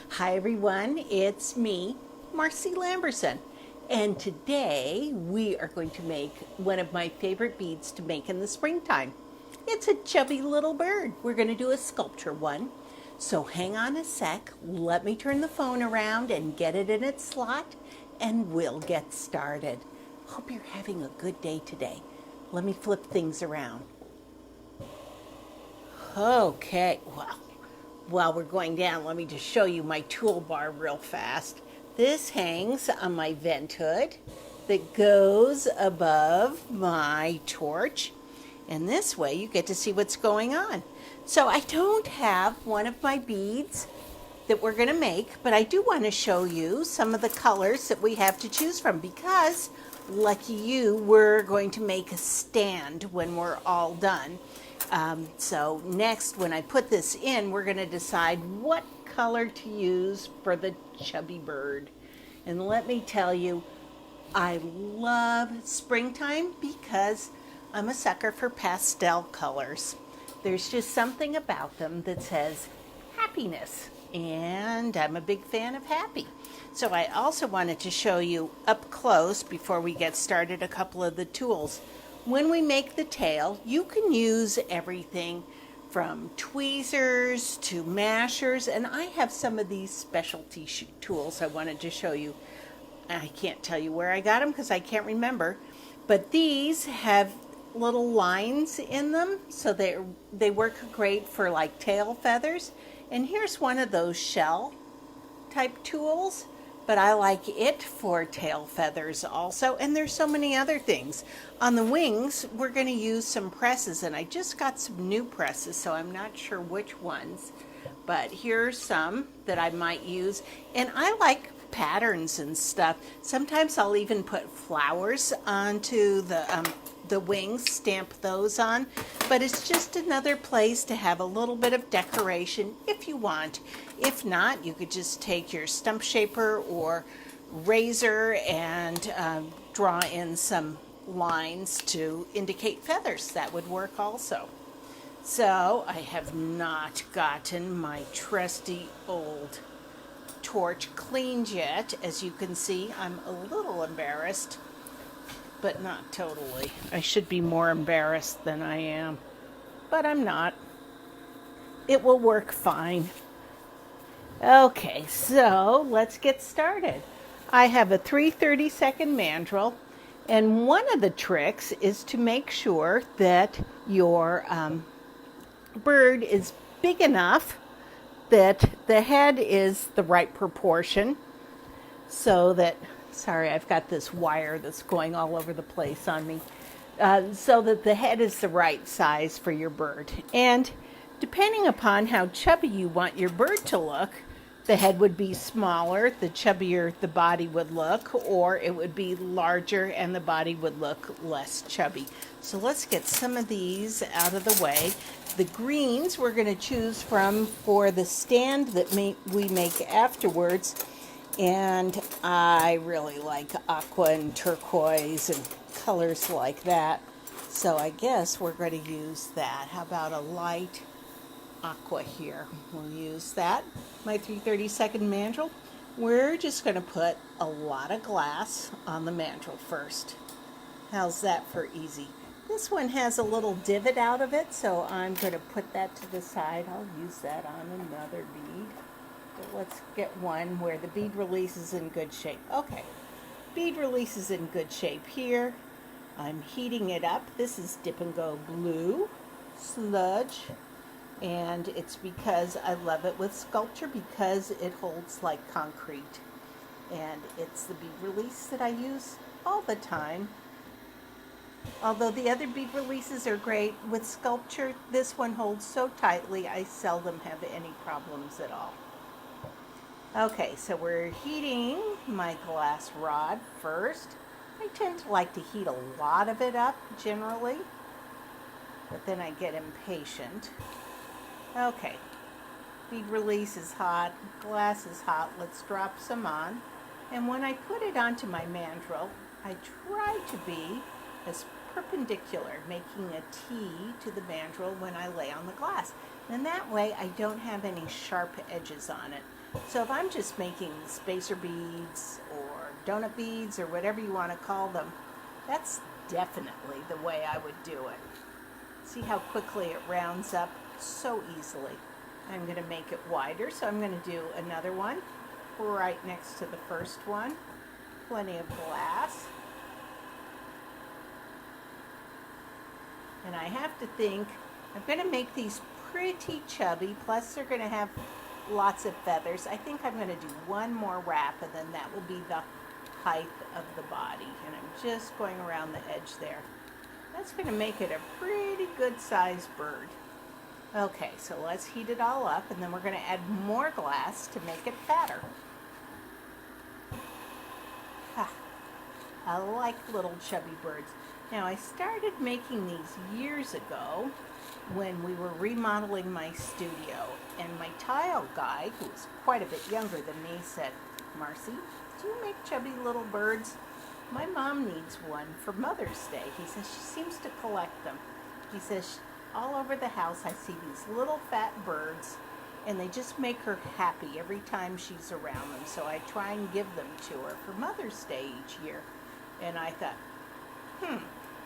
Hi everyone, it's me, Marcy Lamberson, and today we are going to make one of my favorite beads to make in the springtime. It's a chubby little bird. We're going to do a sculpture one. So hang on a sec, let me turn the phone around and get it in its slot, and we'll get started. Hope you're having a good day today. Let me flip things around. Okay, well, while we're going down, let me just show you my toolbar real fast. This hangs on my vent hood that goes above my torch. And this way you get to see what's going on. So I don't have one of my beads that we're going to make, but I do want to show you some of the colors that we have to choose from because, lucky you, we're going to make a stand when we're all done. So next, when I put this in, we're going to decide what color to use for the chubby bird. And let me tell you, I love springtime because I'm a sucker for pastel colors. There's just something about them that says happiness, and I'm a big fan of happy. So I also wanted to show you up close before we get started a couple of the tools. When we make the tail, you can use everything from tweezers to mashers, and I have some of these specialty tools I wanted to show you. I can't tell you where I got them because I can't remember, but these have little lines in them, so they work great for like tail feathers. And here's one of those shell type tools, but I like it for tail feathers also. And there's so many other things. On the wings, we're going to use some presses, and I just got some new presses, so I'm not sure which ones, but here's some that I might use. And I like patterns and stuff. Sometimes I'll even put flowers onto the wings, stamp those on, but it's just another place to have a little bit of decoration if you want. If not, you could just take your stump shaper or razor and draw in some lines to indicate feathers. That would work also. So I have not gotten my trusty old torch cleaned yet. As you can see, I'm a little embarrassed, but not totally. I should be more embarrassed than I am, but I'm not. It will work fine. Okay, so let's get started. I have a 3/32 mandrel, and one of the tricks is to make sure that your bird is big enough that the head is the right proportion, so that, sorry, I've got this wire that's going all over the place on me, so that the head is the right size for your bird. And depending upon how chubby you want your bird to look, the head would be smaller, the chubbier the body would look, or it would be larger and the body would look less chubby. So let's get some of these out of the way. The greens we're going to choose from for the stand that we make afterwards. And I really like aqua and turquoise and colors like that. So I guess we're going to use that. How about a light aqua here? We'll use that. My 3/32 mandrel. We're just going to put a lot of glass on the mandrel first. How's that for easy? This one has a little divot out of it, so I'm going to put that to the side. I'll use that on another bead. But let's get one where the bead release is in good shape. Okay, bead release is in good shape here. I'm heating it up. This is Dip and Go Blue Sludge, and it's because I love it with sculpture because it holds like concrete. And it's the bead release that I use all the time. Although the other bead releases are great, with sculpture, this one holds so tightly I seldom have any problems at all. Okay, so we're heating my glass rod first. I tend to like to heat a lot of it up generally, but then I get impatient. Okay, bead release is hot, glass is hot. Let's drop some on. And when I put it onto my mandrel, I try to be as perpendicular, making a T to the mandrel when I lay on the glass. And that way I don't have any sharp edges on it. So if I'm just making spacer beads or donut beads or whatever you want to call them, that's definitely the way I would do it. See how quickly it rounds up so easily. I'm going to make it wider, so I'm going to do another one right next to the first one. Plenty of glass. And I have to think, I'm going to make these pretty chubby, plus they're going to have lots of feathers. I think I'm going to do one more wrap, and then that will be the height of the body. And I'm just going around the edge there. That's going to make it a pretty good sized bird. Okay, so let's heat it all up, and then we're going to add more glass to make it fatter. I like little chubby birds. Now, I started making these years ago when we were remodeling my studio, and my tile guy, who was quite a bit younger than me, said, "Marcy, do you make chubby little birds? My mom needs one for Mother's Day." He says she seems to collect them. He says all over the house I see these little fat birds, and they just make her happy every time she's around them. So I try and give them to her for Mother's Day each year. And I thought,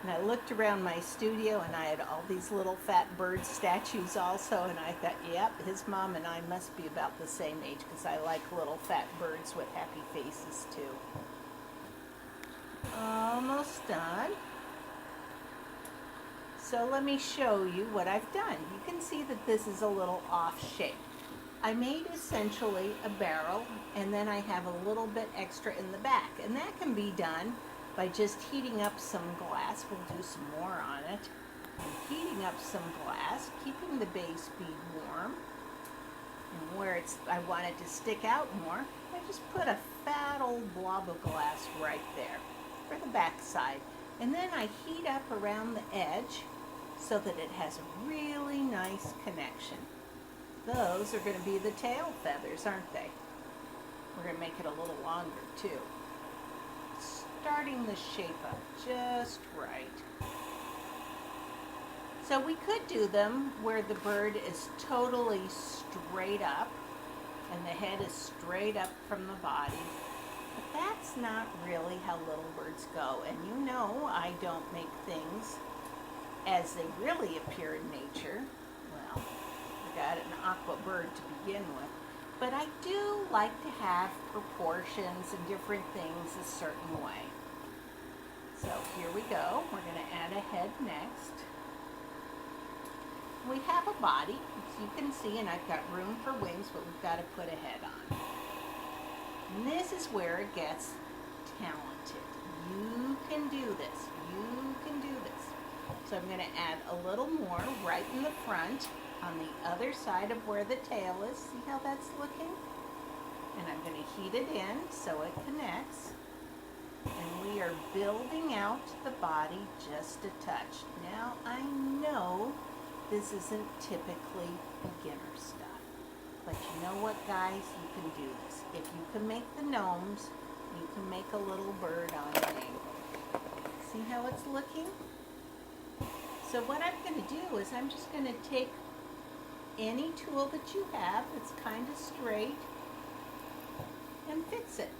And I looked around my studio, and I had all these little fat bird statues also, and I thought, yep, his mom and I must be about the same age, because I like little fat birds with happy faces too. Almost done. So let me show you what I've done. You can see that this is a little off shape. I made essentially a barrel, and then I have a little bit extra in the back, and that can be done by just heating up some glass. We'll do some more on it. And heating up some glass, keeping the base bead warm. And where I want it to stick out more, I just put a fat old blob of glass right there for the back side. And then I heat up around the edge so that it has a really nice connection. Those are going to be the tail feathers, aren't they? We're going to make it a little longer too. Starting the shape up just right. So we could do them where the bird is totally straight up and the head is straight up from the body. But that's not really how little birds go. And you know I don't make things as they really appear in nature. Well, I got an aqua bird to begin with. But I do like to have proportions and different things a certain way. So here we go. We're going to add a head next. We have a body, as you can see, and I've got room for wings, but we've got to put a head on. And this is where it gets talented. You can do this. You can do this. So I'm going to add a little more right in the front on the other side of where the tail is. See how that's looking? And I'm going to heat it in so it connects. And we are building out the body just a touch. Now I know this isn't typically beginner stuff, but you know what, guys? You can do this. If you can make the gnomes, you can make a little bird on a wing. See how it's looking? So what I'm going to do is I'm just going to take any tool that you have that's kind of straight and fix it.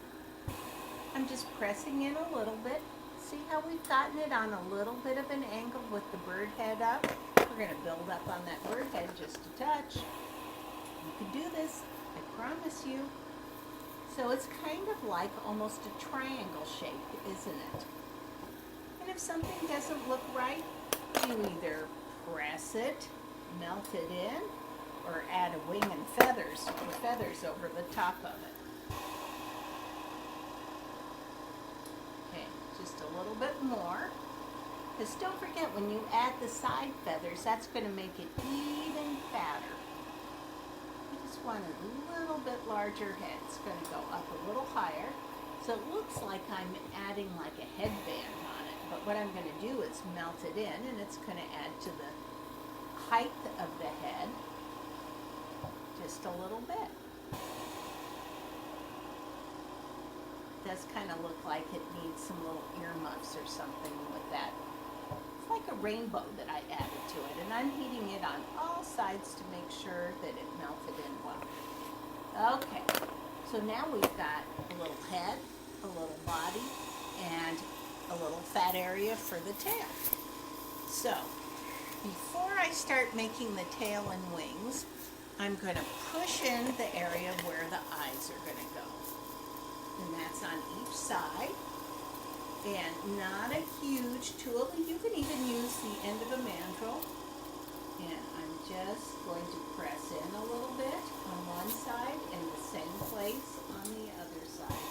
I'm just pressing in a little bit. See how we've gotten it on a little bit of an angle with the bird head up? We're going to build up on that bird head just a touch. You can do this, I promise you. So it's kind of like almost a triangle shape, isn't it? And if something doesn't look right, you either press it, melt it in, or add a wing and feathers over the top of it. Okay, just a little bit more. Because don't forget, when you add the side feathers, that's going to make it even fatter. I just want a little bit larger head. It's going to go up a little higher. So it looks like I'm adding like a headband on it. But what I'm going to do is melt it in, and it's going to add to the height of the head just a little bit. It does kind of look like it needs some little earmuffs or something with that. It's like like a rainbow that I added to it, and I'm heating it on all sides to make sure that it melted in well. Okay, so now we've got a little head, a little body, and a little fat area for the tail. So, before I start making the tail and wings, I'm going to push in the area where the eyes are going to go. And that's on each side. And not a huge tool. You can even use the end of a mandrel. And I'm just going to press in a little bit on one side and the same place on the other side.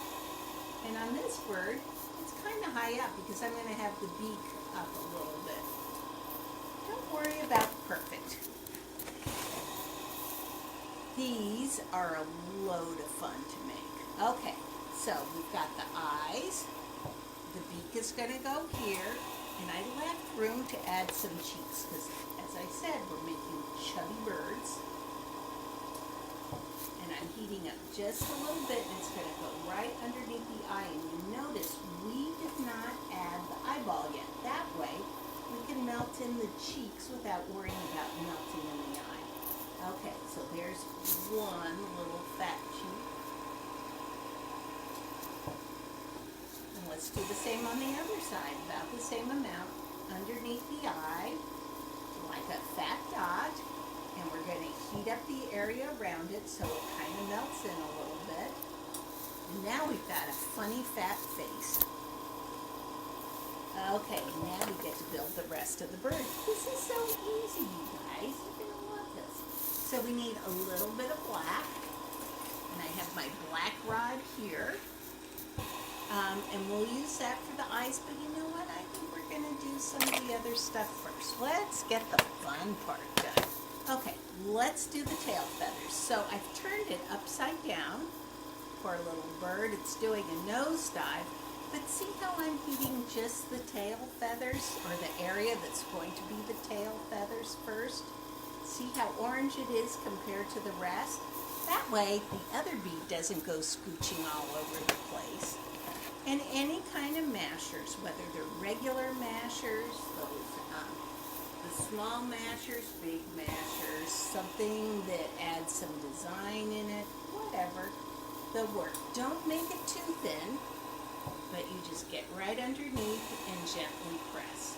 And on this bird, it's kind of high up because I'm going to have the beak up a little bit. Don't worry about perfect. These are a load of fun to make. Okay, so we've got the eyes. The beak is going to go here, and I left room to add some cheeks because, as I said, we're making chubby birds. And I'm heating up just a little bit, and it's going to go right underneath the eye. And you notice we did not add the eyeball yet. That way, we can melt in the cheeks without worrying about melting in the eye. Okay, so there's one little fat cheek. Let's do the same on the other side, about the same amount underneath the eye, like a fat dot, and we're going to heat up the area around it so it kind of melts in a little bit. And now we've got a funny fat face. Okay, now we get to build the rest of the bird. This is so easy, you guys. You're going to love this. So we need a little bit of black, and I have my black rod here. And we'll use that for the eyes, but you know what? I think we're going to do some of the other stuff first. Let's get the fun part done. Okay, let's do the tail feathers. So I've turned it upside down for a little bird. It's doing a nosedive, but see how I'm heating just the tail feathers, or the area that's going to be the tail feathers first? See how orange it is compared to the rest? That way, the other bead doesn't go scooching all over the place. And any kind of mashers, whether they're regular mashers, the small mashers, big mashers, something that adds some design in it, whatever, they'll work. Don't make it too thin, but you just get right underneath and gently press.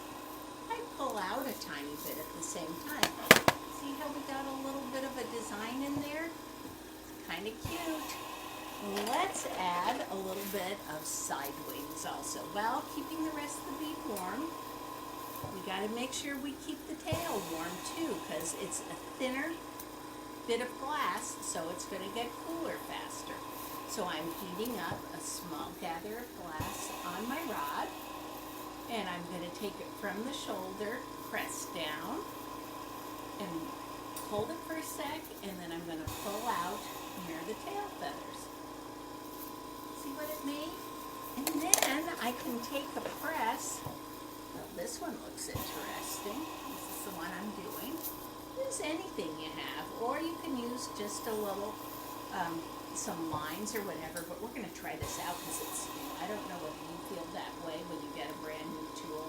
I pull out a tiny bit at the same time. See how we got a little bit of a design in there? Kind of cute. Let's add a little bit of side wings also, while keeping the rest of the bead warm. We got to make sure we keep the tail warm too, because it's a thinner bit of glass, so it's going to get cooler faster. So I'm heating up a small gather of glass on my rod, and I'm going to take it from the shoulder, press down, and hold it for a sec, and then I'm going to pull out near the tail feathers. See what it made? And then I can take a press. Well, this one looks interesting. This is the one I'm doing. Use anything you have, or you can use just a little, some lines or whatever, but we're going to try this out because it's new. I don't know whether you feel that way when you get a brand new tool.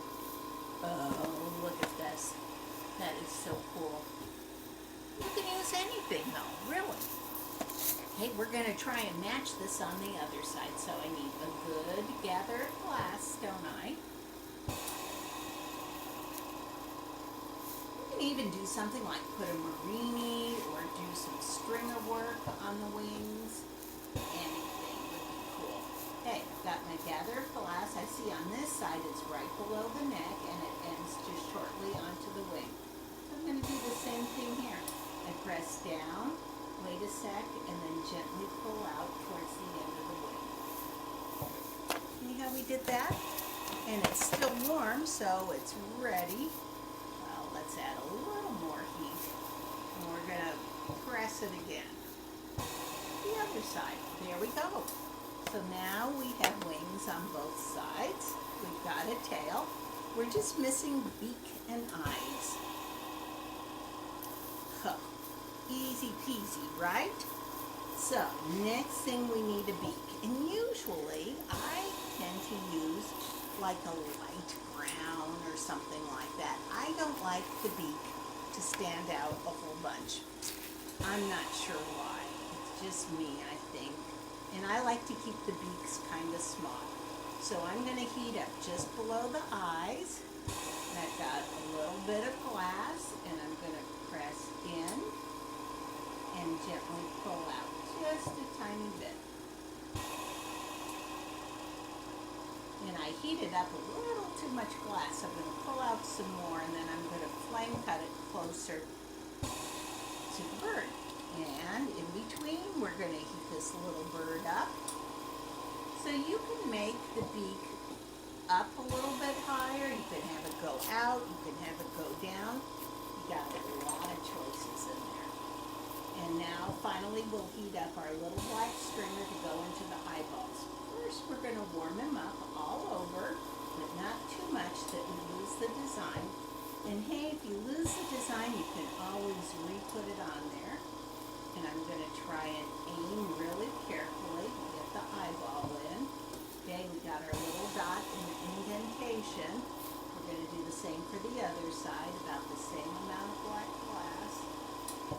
Oh, look at this. That is so cool. You can use anything though, really. Okay, we're going to try and match this on the other side. So I need a good gather of glass, don't I? You can even do something like put a marini or do some stringer work on the wings. Anything would be cool. Okay, I've got my gather of glass. I see on this side it's right below the neck and it ends just shortly onto the wing. So I'm going to do the same thing here. I press down, wait a sec, and then gently pull out towards the end of the wing. See how we did that? And it's still warm, so it's ready. Well, let's add a little more heat. And we're going to press it again. The other side. There we go. So now we have wings on both sides. We've got a tail. We're just missing beak and eyes. Huh. Easy peasy, right? So, next thing we need a beak. And usually, I tend to use like a light brown or something like that. I don't like the beak to stand out a whole bunch. I'm not sure why. It's just me, I think. And I like to keep the beaks kind of small. So I'm going to heat up just below the eyes. I've got a little bit of glass, and I'm going to press in and gently pull out just a tiny bit. And I heated up a little too much glass. I'm going to pull out some more, and then I'm going to flame cut it closer to the bird. And in between, we're going to heat this little bird up. So you can make the beak up a little bit higher. You can have it go out. You can have it go down. You got a lot of choices in there. And now, finally, we'll heat up our little black stringer to go into the eyeballs. First, we're going to warm him up all over, but not too much that we lose the design. And hey, if you lose the design, you can always re-put it on there. And I'm going to try and aim really carefully to get the eyeball in. Okay, we got our little dot in the indentation. We're going to do the same for the other side, about the same amount of black glass.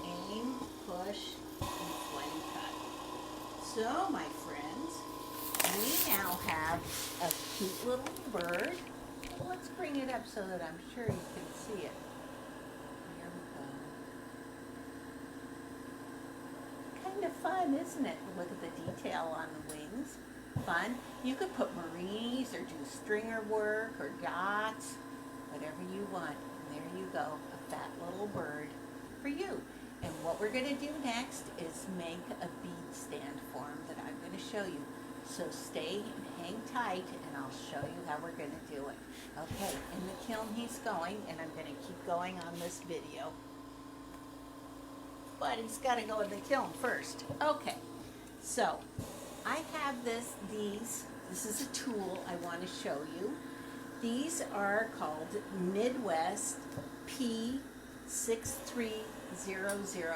Aim, push, and flame cut. So, my friends, we now have a cute little bird. Let's bring it up so that I'm sure you can see it. Here we go. Kind of fun, isn't it? Look at the detail on the wings. Fun. You could put maries or do stringer work or dots, whatever you want. And there you go, a fat little bird for you. And what we're going to do next is make a bead stand form that I'm going to show you. So stay and hang tight, and I'll show you how we're going to do it. Okay, in the kiln he's going, and I'm going to keep going on this video. But he's got to go in the kiln first. Okay, so I have this is a tool I want to show you. These are called Midwest P6300. They're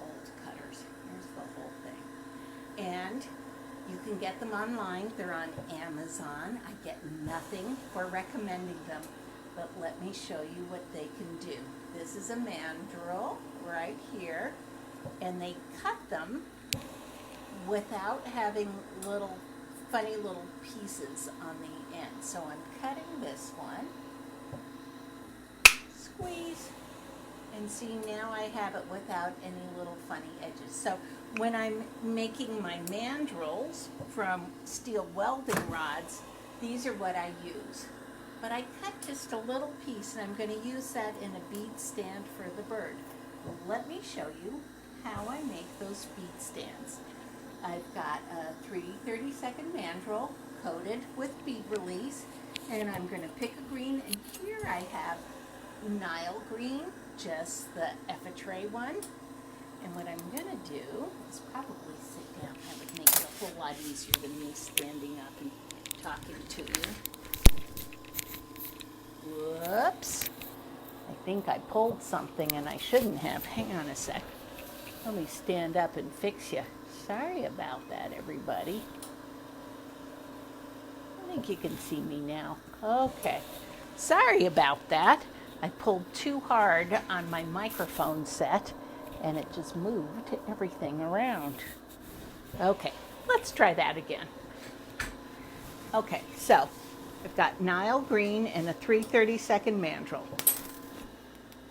bolt cutters. Here's the whole thing. And you can get them online. They're on Amazon. I get nothing for recommending them, but let me show you what they can do. This is a mandrel right here, and they cut them without having little funny little pieces on the end. So I'm cutting this one, squeeze, and see, now I have it without any little funny edges. So when I'm making my mandrels from steel welding rods, these are what I use. But I cut just a little piece, and I'm going to use that in a bead stand for the bird. Let me show you how I make those bead stands. I've got a 3/32 mandrel coated with bead release, and I'm going to pick a green, and here I have Nile green, just the effetray one. And what I'm going to do is probably sit down. That would make it a whole lot easier than me standing up and talking to you. Whoops. I think I pulled something and I shouldn't have. Hang on a sec. Let me stand up and fix you. Sorry about that, everybody. I think you can see me now. Okay. Sorry about that. I pulled too hard on my microphone set, and it just moved everything around. Okay, let's try that again. Okay, so I've got Nile green and a 3/32 mandrel.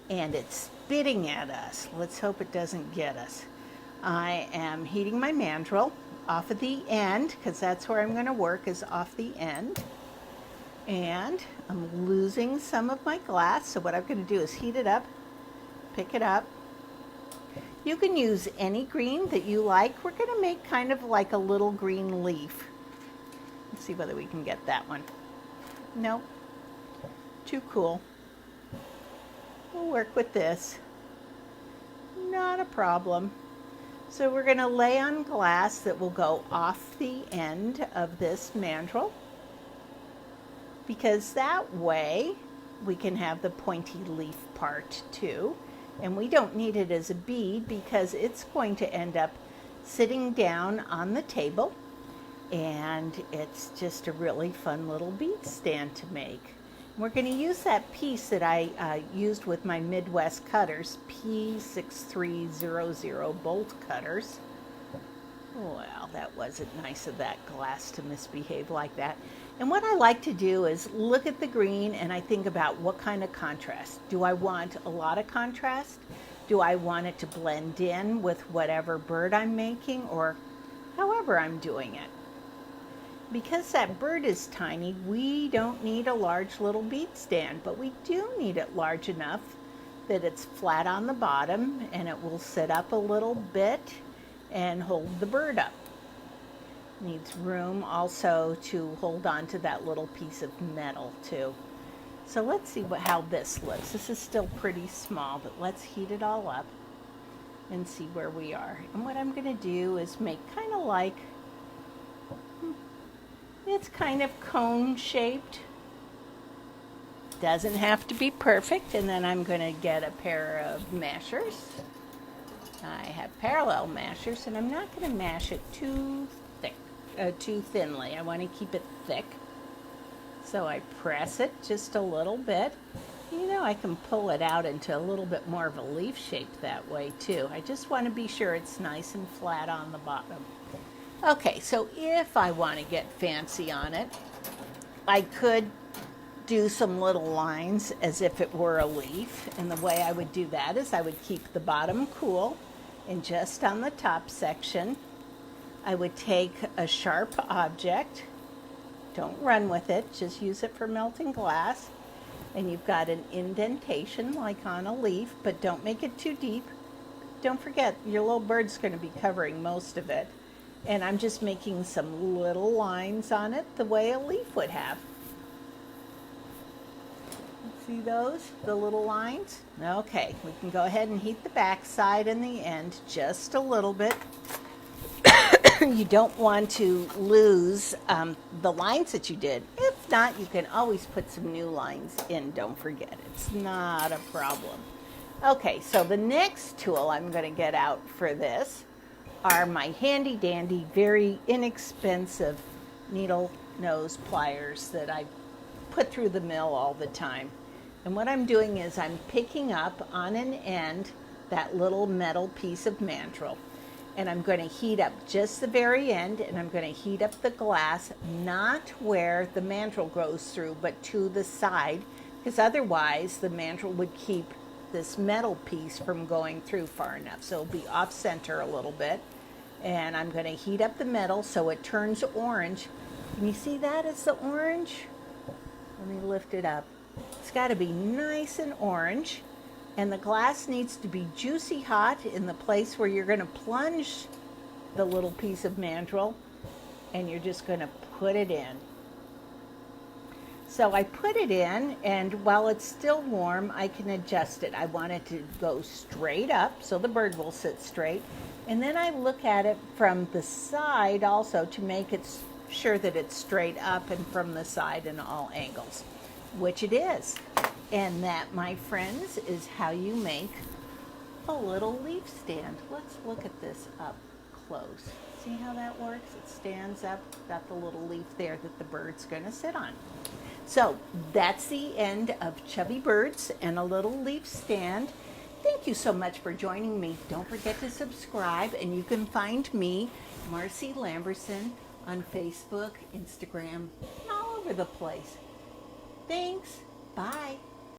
And it's spitting at us. Let's hope it doesn't get us. I am heating my mandrel off of the end, because that's where I'm going to work, is off the end. And I'm losing some of my glass, so what I'm going to do is heat it up, pick it up. You can use any green that you like. We're going to make kind of like a little green leaf. Let's see whether we can get that one. No, too cool. We'll work with this. Not a problem. So we're going to lay on glass that will go off the end of this mandrel, because that way we can have the pointy leaf part too. And we don't need it as a bead because it's going to end up sitting down on the table. and it's just a really fun little bead stand to make. We're going to use that piece that I used with my Midwest cutters, P6300 bolt cutters. Well, that wasn't nice of that glass to misbehave like that. And what I like to do is look at the green and I think about what kind of contrast. Do I want a lot of contrast? Do I want it to blend in with whatever bird I'm making or however I'm doing it? Because that bird is tiny, we don't need a large little bead stand, but we do need it large enough that it's flat on the bottom and it will sit up a little bit and hold the bird up. Needs room also to hold on to that little piece of metal too. So let's see how this looks. This is still pretty small, but let's heat it all up and see where we are. And what I'm going to do is make kind of like, it's kind of cone shaped. Doesn't have to be perfect. And then I'm going to get a pair of mashers. I have parallel mashers, and I'm not going to mash it too thinly. I want to keep it thick. So I press it just a little bit. You know, I can pull it out into a little bit more of a leaf shape that way too. I just want to be sure it's nice and flat on the bottom. Okay, so if I want to get fancy on it, I could do some little lines as if it were a leaf. And the way I would do that is I would keep the bottom cool, and just on the top section, I would take a sharp object. Don't run with it, just use it for melting glass. And you've got an indentation like on a leaf, but don't make it too deep. Don't forget, your little bird's going to be covering most of it. And I'm just making some little lines on it the way a leaf would have. See those, the little lines? Okay, we can go ahead and heat the back side and the end just a little bit. You don't want to lose the lines that you did. If not, you can always put some new lines in, don't forget. It's not a problem. Okay, so the next tool I'm going to get out for this are my handy dandy, very inexpensive needle nose pliers that I put through the mill all the time. And what I'm doing is I'm picking up on an end that little metal piece of mandrel, and I'm going to heat up just the very end, and I'm going to heat up the glass, not where the mandrel goes through, but to the side, because otherwise the mandrel would keep this metal piece from going through far enough. So it'll be off center a little bit. And I'm going to heat up the metal so it turns orange. Can you see that as the orange? Let me lift it up. It's got to be nice and orange. And the glass needs to be juicy hot in the place where you're going to plunge the little piece of mandrel. And you're just going to put it in. So I put it in, and while it's still warm, I can adjust it. I want it to go straight up so the bird will sit straight. And then I look at it from the side also to make it sure that it's straight up and from the side in all angles, which it is. And that, my friends, is how you make a little leaf stand. Let's look at this up close. See how that works? It stands up, got the little leaf there that the bird's going to sit on. So that's the end of Chubby Birds and a little leaf stand. Thank you so much for joining me. Don't forget to subscribe, and you can find me, Marcy Lamberson, on Facebook, Instagram, and all over the place. Thanks. Bye.